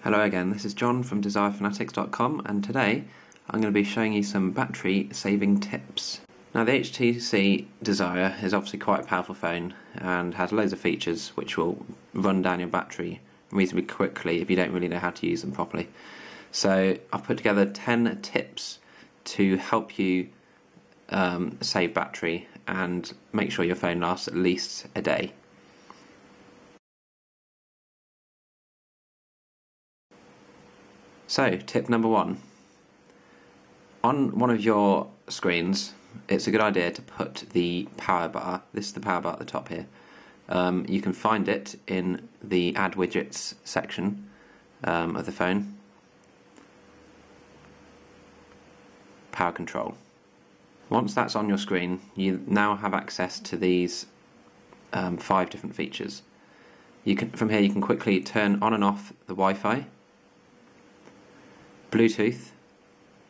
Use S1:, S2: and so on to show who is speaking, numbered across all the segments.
S1: Hello again, this is John from DesireFanatics.com, and today I'm going to be showing you some battery saving tips. Now, the HTC Desire is obviously quite a powerful phone and has loads of features which will run down your battery reasonably quickly if you don't really know how to use them properly. So I've put together 10 tips to help you save battery and make sure your phone lasts at least a day. So, tip number 1. On one of your screens, it's a good idea to put the power bar. This is the power bar at the top here. You can find it in the Add Widgets section of the phone. Power Control. Once that's on your screen, you now have access to these 5 different features. From here you can quickly turn on and off the Wi-Fi, Bluetooth,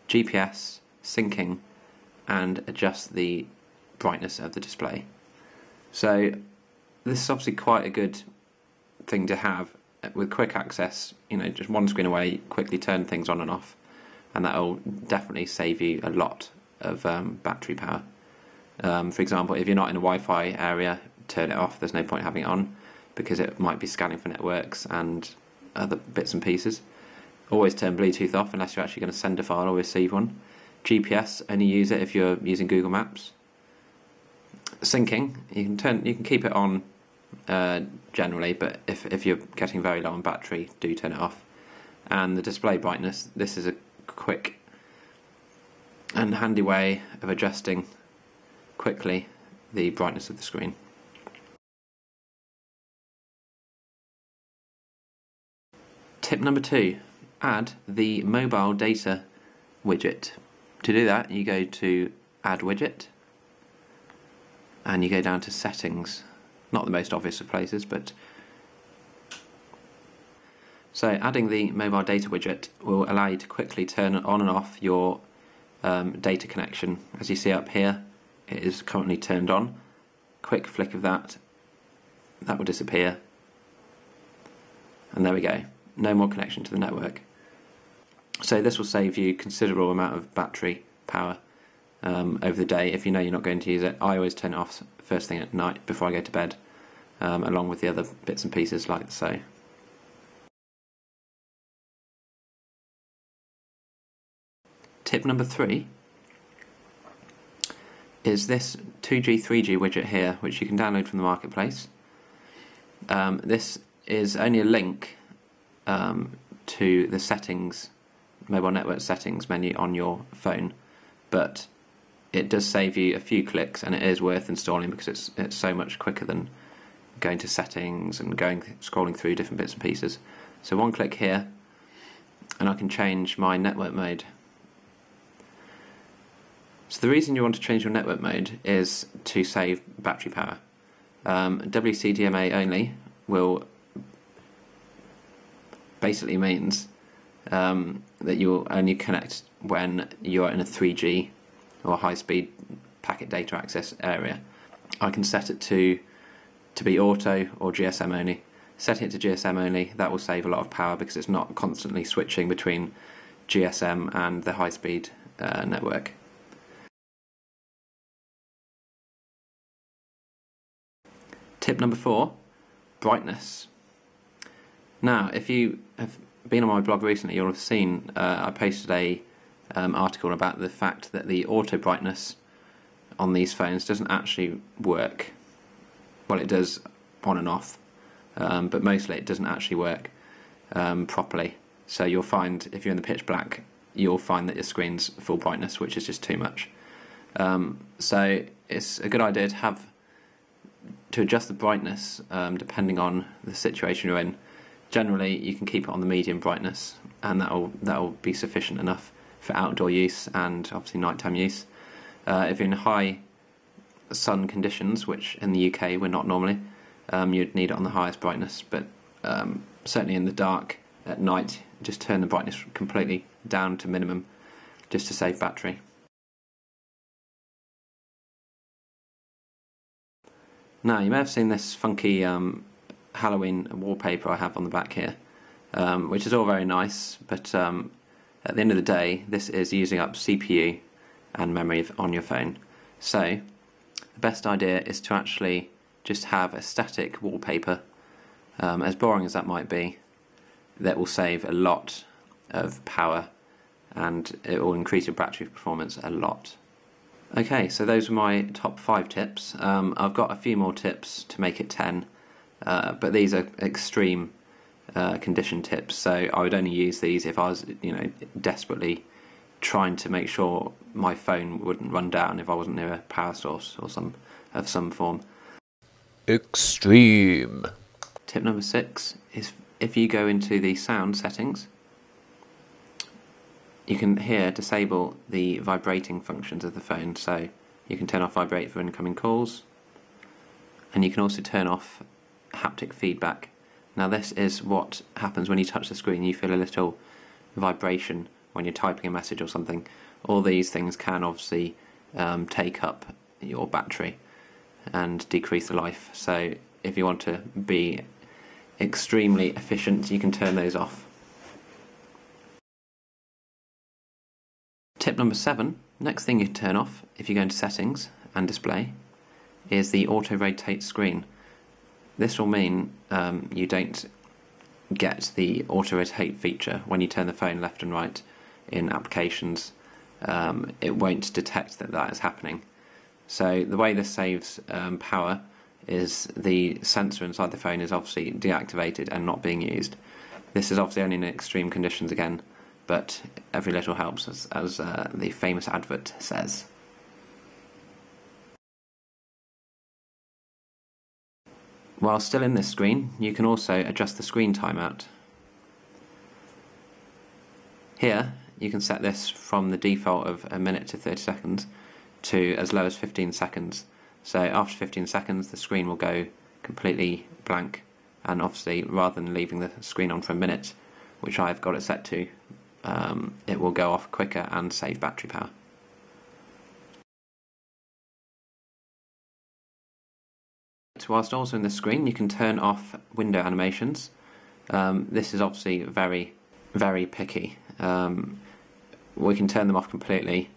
S1: GPS, syncing, and adjust the brightness of the display. So this is obviously quite a good thing to have with quick access. Just one screen away, quickly turn things on and off, and that will definitely save you a lot of battery power. For example, if you're not in a Wi-Fi area, turn it off. There's no point having it on because it might be scanning for networks and other bits and pieces. Always turn Bluetooth off unless you're actually going to send a file or receive one. GPS, only use it if you're using Google Maps. Syncing, you can keep it on generally, but if you're getting very low on battery, do turn it off. And the display brightness, this is a quick and handy way of adjusting quickly the brightness of the screen. Tip number 2. Add the mobile data widget. To do that, you go to Add Widget and you go down to Settings. Not the most obvious of places, but so adding the mobile data widget will allow you to quickly turn on and off your data connection. As you see up here, it is currently turned on. Quick flick of that will disappear, and there we go. No more connection to the network. So this will save you considerable amount of battery power over the day if you know you're not going to use it. I always turn it off first thing at night before I go to bed, along with the other bits and pieces like so. Tip number 3 is this 2G, 3G widget here, which you can download from the marketplace. This is only a link to the settings, mobile network settings menu on your phone, but it does save you a few clicks, and it is worth installing because it's so much quicker than going to settings and scrolling through different bits and pieces. So one click here and I can change my network mode. So the reason you want to change your network mode is to save battery power. WCDMA only will basically means that you will only connect when you are in a 3G or high-speed packet data access area. I can set it to be auto or GSM only. Setting it to GSM only, that will save a lot of power because it's not constantly switching between GSM and the high-speed network. Tip number 4, brightness. Now, if you have been on my blog recently, you'll have seen I posted a article about the fact that the auto brightness on these phones doesn't actually work. Well, it does on and off, but mostly it doesn't actually work properly. So you'll find, if you're in the pitch black, you'll find that your screen's full brightness, which is just too much. So it's a good idea to adjust the brightness depending on the situation you're in. Generally, you can keep it on the medium brightness, and that'll be sufficient enough for outdoor use and obviously nighttime use. If you're in high sun conditions, which in the UK we're not normally, you'd need it on the highest brightness. But certainly in the dark at night, just turn the brightness completely down to minimum, just to save battery. Now, you may have seen this funky Halloween wallpaper I have on the back here. which is all very nice, but at the end of the day, this is using up CPU and memory on your phone. So the best idea is to actually just have a static wallpaper, as boring as that might be. That will save a lot of power and it will increase your battery performance a lot. Okay, so those are my top 5 tips. I've got a few more tips to make it 10, but these are extreme condition tips, so I would only use these if I was, desperately trying to make sure my phone wouldn't run down if I wasn't near a power source or some form.
S2: Extreme.
S1: Tip number 6 is if you go into the sound settings, you can here disable the vibrating functions of the phone, so you can turn off vibrate for incoming calls, and you can also turn off haptic feedback. Now this is what happens when you touch the screen. You feel a little vibration when you're typing a message or something. All these things can obviously take up your battery and decrease the life, so if you want to be extremely efficient, you can turn those off. Tip number 7, next thing you turn off if you go into settings and display, is the auto rotate screen. This will mean you don't get the auto rotate feature when you turn the phone left and right in applications. It won't detect that is happening. So the way this saves power is the sensor inside the phone is obviously deactivated and not being used. This is obviously only in extreme conditions again, but every little helps, as the famous advert says. While still in this screen, you can also adjust the screen timeout. Here, you can set this from the default of a minute to 30 seconds to as low as 15 seconds. So after 15 seconds, the screen will go completely blank, and obviously, rather than leaving the screen on for a minute, which I've got it set to, it will go off quicker and save battery power. Whilst also in the screen, you can turn off window animations. This is obviously very, very picky. We can turn them off completely,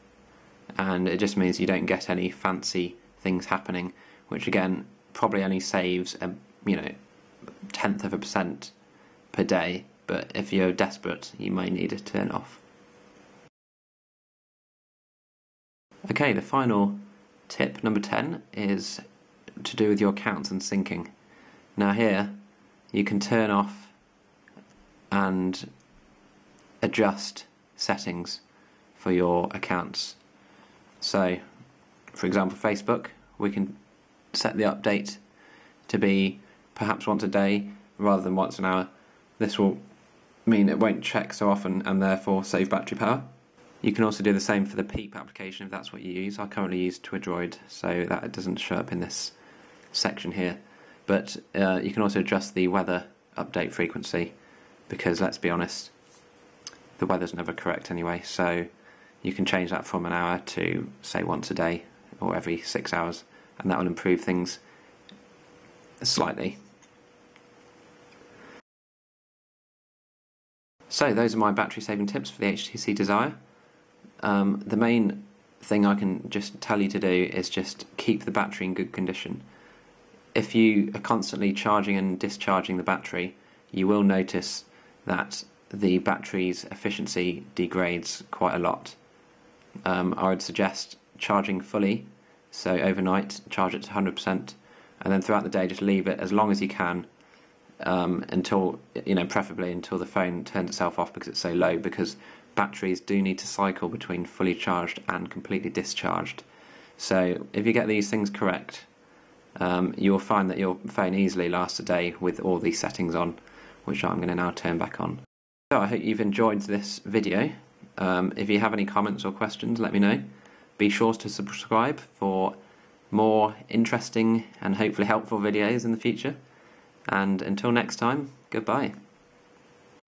S1: and it just means you don't get any fancy things happening, which again probably only saves a 0.1% per day, but if you're desperate you may need to turn off. Okay, the final tip, number 10, is to do with your accounts and syncing. Now here you can turn off and adjust settings for your accounts. So for example, Facebook, we can set the update to be perhaps once a day rather than once an hour. This will mean it won't check so often and therefore save battery power. You can also do the same for the Peep application if that's what you use. I currently use Twidroid, so that doesn't show up in this section here. But you can also adjust the weather update frequency, because let's be honest, the weather's never correct anyway, so you can change that from an hour to, say, once a day or every 6 hours, and that will improve things slightly. So those are my battery saving tips for the HTC Desire. The main thing I can just tell you to do is just keep the battery in good condition. If you are constantly charging and discharging the battery, you will notice that the battery's efficiency degrades quite a lot. I would suggest charging fully, so overnight charge it to 100%, and then throughout the day just leave it as long as you can, until, preferably until the phone turns itself off because it's so low, because batteries do need to cycle between fully charged and completely discharged. So if you get these things correct, you will find that your phone easily lasts a day with all these settings on, which I'm going to now turn back on. So I hope you've enjoyed this video. If you have any comments or questions, let me know. Be sure to subscribe for more interesting and hopefully helpful videos in the future. And until next time, goodbye.